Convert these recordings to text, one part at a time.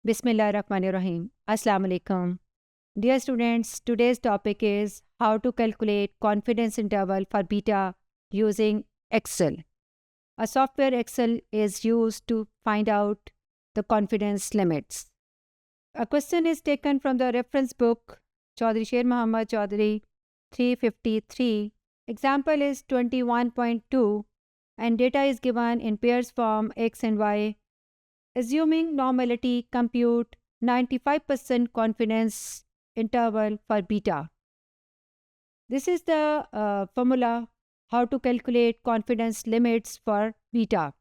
Bismillahirrahmanirrahim. Assalamu alaikum. Dear students, today's topic is how to calculate confidence interval for beta using Excel. A software Excel is used to find out the confidence limits. A question is taken from the reference book Chaudhry Sher Muhammad Chaudhry 353. Example is 21.2 and data is given in pairs form x and y. Assuming normality, compute 95% confidence interval for beta. This is the formula how to calculate confidence limits for beta,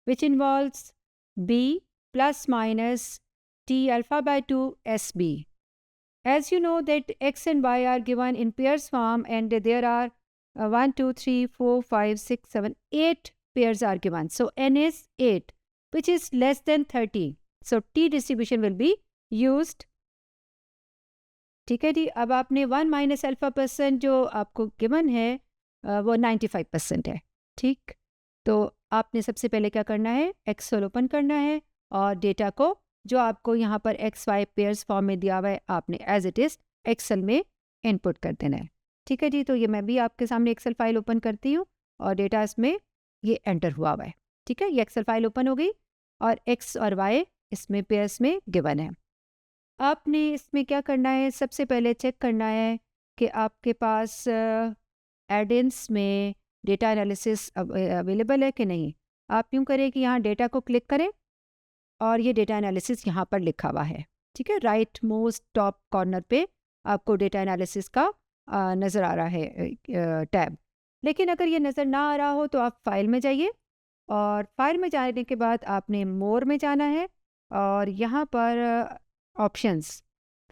which involves b plus minus t alpha by 2 sb. As you know that x and y are given in pairs form and there are 1, 2, 3, 4, 5, 6, 7, 8 pairs are given. So n is 8. Which is less than 30. So T distribution will be used. ठीक है जी. अब आपने 1 minus alpha percent जो आपको given है वो 95% है. ठीक. तो आपने सबसे पहले क्या करना है, एक्सेल ओपन करना है और डेटा को जो आपको यहाँ पर एक्स वाई पेयर्स फॉर्म में दिया हुआ है आपने एज इट इज़ एक्सेल में इनपुट कर देना है. ठीक है जी. तो ये मैं भी आपके सामने एक्सेल फाइल ओपन करती हूँ और डेटा इसमें ये एंटर हुआ हुआ है. ठीक है. ये एक्सेल फाइल ओपन हो गई और x और y इसमें पेयर्स में गिवन है. आपने इसमें क्या करना है, सबसे पहले चेक करना है कि आपके पास एडिन्स में डेटा एनालिसिस अवेलेबल है कि नहीं. आप यूँ करें कि यहाँ डेटा को क्लिक करें और ये डेटा एनालिसिस यहाँ पर लिखा हुआ है. ठीक है. राइट मोस्ट टॉप कॉर्नर पे आपको डेटा एनालिसिस का नज़र आ रहा है टैब. लेकिन अगर ये नज़र ना आ रहा हो तो आप फाइल में जाइए और फाइल में जाने के बाद आपने मोर में जाना है और यहाँ पर ऑप्शंस,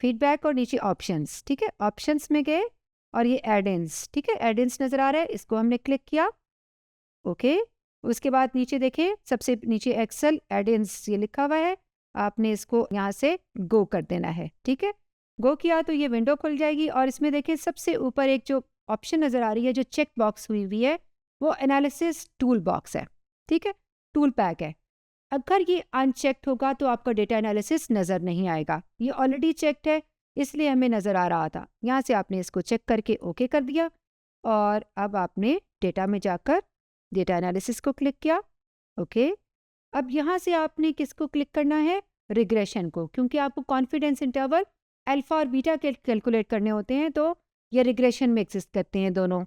फीडबैक और नीचे ऑप्शंस. ठीक है. ऑप्शंस में गए और ये एडिन्स. ठीक है. एडिन्स नज़र आ रहा है, इसको हमने क्लिक किया. ओके. उसके बाद नीचे देखें, सबसे नीचे एक्सेल एडिन्स ये लिखा हुआ है. आपने इसको यहाँ से गो कर देना है. ठीक है. गो किया तो ये विंडो खुल जाएगी और इसमें देखें सबसे ऊपर एक जो ऑप्शन नज़र आ रही है जो चेक बॉक्स हुई हुई है वो एनालिसिस टूल बॉक्स है. ठीक है. टूल पैक है. अगर ये अनचेक्ड होगा तो आपका डेटा एनालिसिस नज़र नहीं आएगा. ये ऑलरेडी चेक्ड है इसलिए हमें नज़र आ रहा था. यहाँ से आपने इसको चेक करके ओके कर दिया और अब आपने डेटा में जाकर डेटा एनालिसिस को क्लिक किया. ओके. अब यहाँ से आपने किसको क्लिक करना है, रिग्रेशन को, क्योंकि आपको कॉन्फिडेंस इंटरवल अल्फा और बीटा के कैलकुलेट करने होते हैं तो ये रिग्रेशन में एग्जिस्ट करते हैं दोनों.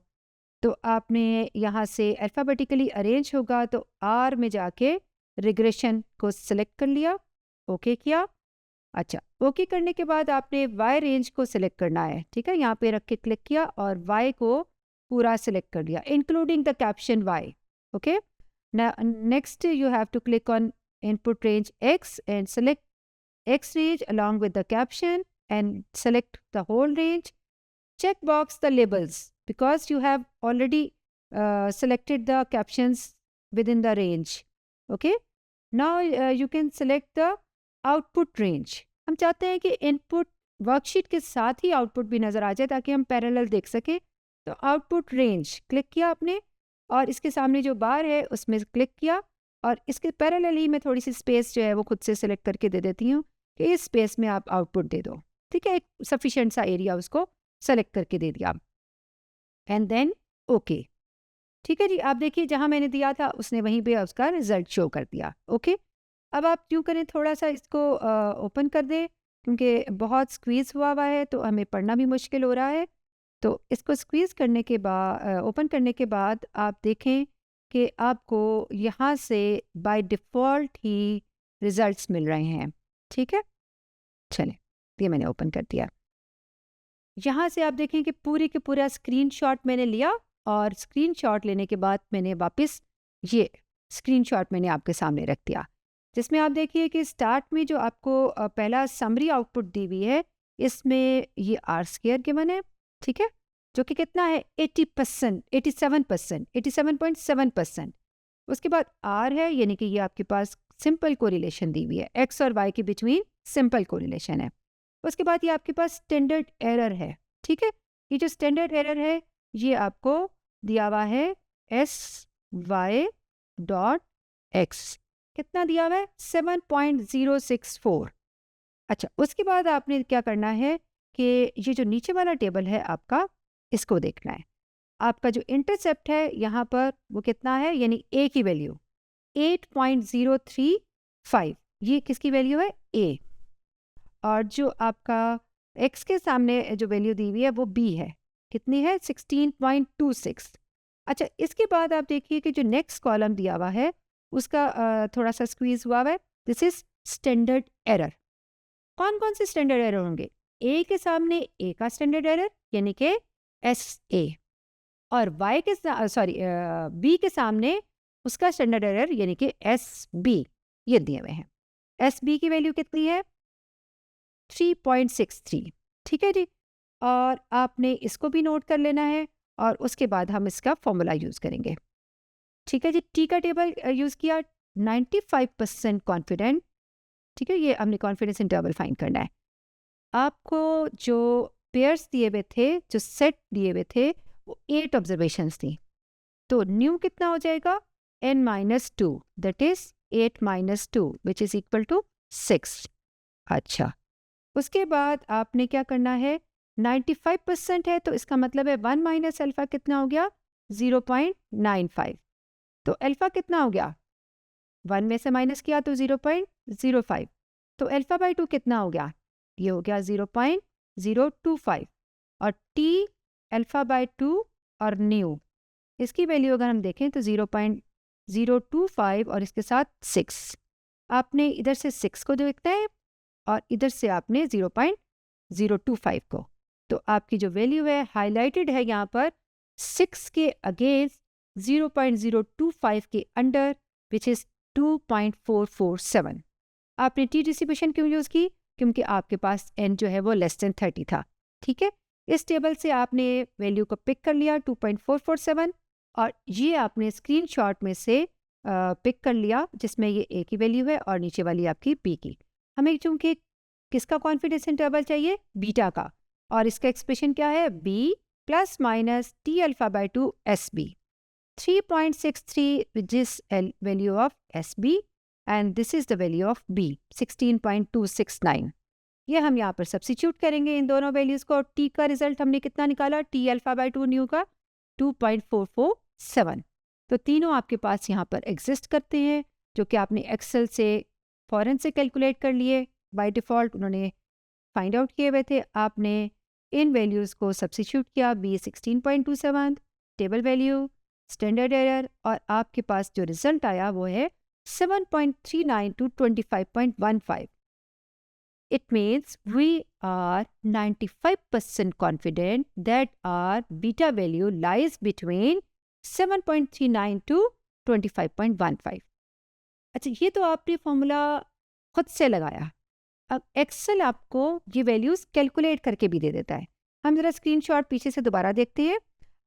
तो आपने यहाँ से अल्फ़ाबेटिकली अरेंज होगा तो आर में जाके रिग्रेशन को सिलेक्ट कर लिया. ओके किया. अच्छा. ओके करने के बाद आपने वाई रेंज को सिलेक्ट करना है. ठीक है. यहाँ पे रख के क्लिक किया और वाई को पूरा सिलेक्ट कर लिया including the caption Y. Okay. Next you have to click on input range X and select X range along with the caption and select the whole range. Check box the labels because you have already selected the captions within the range. Okay. Now you can select the output range. हम चाहते हैं कि input worksheet के साथ ही output भी नज़र आ जाए ताकि हम पैरेलल देख सकें. तो आउटपुट रेंज क्लिक किया आपने और इसके सामने जो बार है उसमें क्लिक किया और इसके पैरेलल ही मैं थोड़ी सी स्पेस जो है वो खुद से सिलेक्ट करके दे देती हूँ कि इस स्पेस में आप आउटपुट दे दो. ठीक है. एक सफिशेंट सा एरिया उसको सेलेक्ट करके दे दिया एंड देन ओके. ठीक है जी. आप देखिए जहाँ मैंने दिया था उसने वहीं पे उसका रिजल्ट शो कर दिया. ओके. अब आप क्यों करें, थोड़ा सा इसको ओपन कर दें क्योंकि बहुत स्क्वीज़ हुआ है तो हमें पढ़ना भी मुश्किल हो रहा है. तो इसको स्क्वीज़ करने के बाद ओपन करने के बाद आप देखें कि आपको यहाँ से बाय डिफ़ॉल्ट ही रिज़ल्ट्स मिल रहे हैं. ठीक है. चलें, ये मैंने ओपन कर दिया. यहाँ से आप देखें कि पूरी के पूरा स्क्रीनशॉट मैंने लिया और स्क्रीनशॉट लेने के बाद मैंने वापस ये स्क्रीनशॉट मैंने आपके सामने रख दिया जिसमें आप देखिए कि स्टार्ट में जो आपको पहला समरी आउटपुट दी हुई है इसमें ये आर स्क्वायर गिवन है. ठीक है. जो कि कितना है 80%, 87%, 87.7%. उसके बाद आर है यानी कि ये आपके पास सिंपल कोरिलेशन दी हुई है, एक्स और वाई के बिटवीन सिंपल कोरिलेशन है. उसके बाद ये आपके पास स्टैंडर्ड एरर है. ठीक है. ये जो स्टैंडर्ड एरर है ये आपको दिया हुआ है sy.x. कितना दिया हुआ है 7.064. अच्छा, उसके बाद आपने क्या करना है कि ये जो नीचे वाला टेबल है आपका, इसको देखना है। आपका जो इंटरसेप्ट है यहाँ पर वो कितना है, यानी ए की वैल्यू 8.035, ये किसकी वैल्यू है, ए। और जो आपका एक्स के सामने जो वैल्यू दी हुई है वो बी है, कितनी है, 16.26। अच्छा, इसके बाद आप देखिए कि जो नेक्स्ट कॉलम दिया हुआ है उसका थोड़ा सा स्क्वीज हुआ हुआ है, दिस इज स्टैंडर्ड एरर। कौन कौन से स्टैंडर्ड एरर होंगे, ए के सामने ए का स्टैंडर्ड एरर यानी कि एस ए, और वाई के बी के सामने उसका स्टैंडर्ड एरर यानी कि एस बी, ये दिए हुए हैं। एस बी की वैल्यू कितनी है, 3.63, ठीक है जी। और आपने इसको भी नोट कर लेना है और उसके बाद हम इसका फॉर्मूला यूज़ करेंगे, ठीक है जी। टी का टेबल यूज़ किया, 95% कॉन्फिडेंट, ठीक है, ये हमने कॉन्फिडेंस इंटरवल फाइंड करना है। आपको जो पेयर्स दिए हुए थे, जो सेट दिए हुए थे, वो 8 ऑब्जर्वेशंस थी, तो न्यू कितना हो जाएगा, n-2, that is 8-2 which is equal to 6। अच्छा, उसके बाद आपने क्या करना है, 95% है तो इसका मतलब है 1 माइनस अल्फ़ा कितना हो गया, 0.95। तो अल्फ़ा कितना हो गया, 1 में से माइनस किया तो 0.05, तो अल्फ़ा बाई 2 कितना हो गया, ये हो गया 0.025। और टी अल्फ़ा बाई 2 और न्यू, इसकी वैल्यू अगर हम देखें तो 0.025 और इसके साथ 6। आपने इधर से 6 को देखना है और इधर से आपने 0.025 को, तो आपकी जो वैल्यू है हाईलाइटेड है यहाँ पर 6 के अगेंस्ट 0.025 के अंडर विच इज़ 2.447। आपने टी डिस्ट्रीब्यूशन क्यों यूज़ की, क्योंकि आपके पास एन जो है वो लेस देन 30 था, ठीक है। इस टेबल से आपने वैल्यू को पिक कर लिया 2.447 और ये आपने स्क्रीनशॉट में से पिक कर लिया जिसमें ये ए की वैल्यू है और नीचे वाली आपकी बी की। हमें चूंकि किसका कॉन्फिडेंस इंटरवल चाहिए, बीटा का, और इसका एक्सप्रेशन क्या है, B plus minus T alpha by 2 S B, 3.63 which is value of S B and this is the value of B 16.269। ये हम यहाँ पर सब्सिट्यूट करेंगे इन दोनों वैल्यूज़ को, और टी का रिजल्ट हमने कितना निकाला, टी अल्फा बाई 2 न्यू का 2.447। तो तीनों आपके पास यहाँ पर एग्जिस्ट करते हैं, जो कि आपने एक्सेल से फ़ौरन से कैलकुलेट कर लिए, बाय डिफ़ॉल्ट उन्होंने फाइंड आउट किए हुए थे। आपने इन वैल्यूज़ को सब्सिट्यूट किया, B 16.27 table value, standard error, और आपके पास जो रिजल्ट आया वो है 7.39 to 25.15। It means we are 95% confident that our beta value lies between 7.39 to 25.15। अच्छा, ये तो आपने फॉर्मूला खुद से लगाया। अब एक्सेल आपको ये वैल्यूज़ कैलकुलेट करके भी दे देता है। हम ज़रा स्क्रीनशॉट पीछे से दोबारा देखते हैं।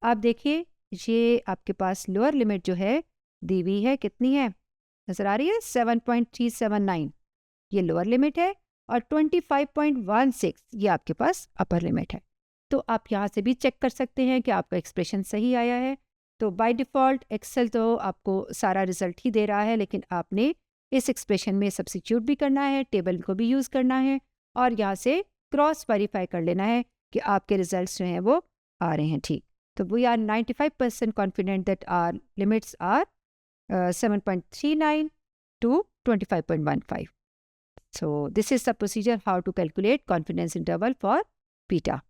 आप देखिए, ये आपके पास लोअर लिमिट जो है दी हुई है, कितनी है, नज़र आ रही है, 7.379 ये लोअर लिमिट है, और 25.16 ये आपके पास अपर लिमिट है। तो आप यहाँ से भी चेक कर सकते हैं कि आपका एक्सप्रेशन सही आया है। तो बाय डिफ़ॉल्ट एक्सेल तो आपको सारा रिज़ल्ट ही दे रहा है, लेकिन आपने इस एक्सप्रेशन में सब्सिट्यूट भी करना है, टेबल को भी यूज़ करना है, और यहाँ से क्रॉस वेरीफाई कर लेना है कि आपके रिजल्ट्स जो हैं वो आ रहे हैं ठीक। तो we are 95% confident that our limits are 7.39 to 25.15. So this is the procedure how to calculate confidence interval for beta.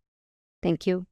Thank you.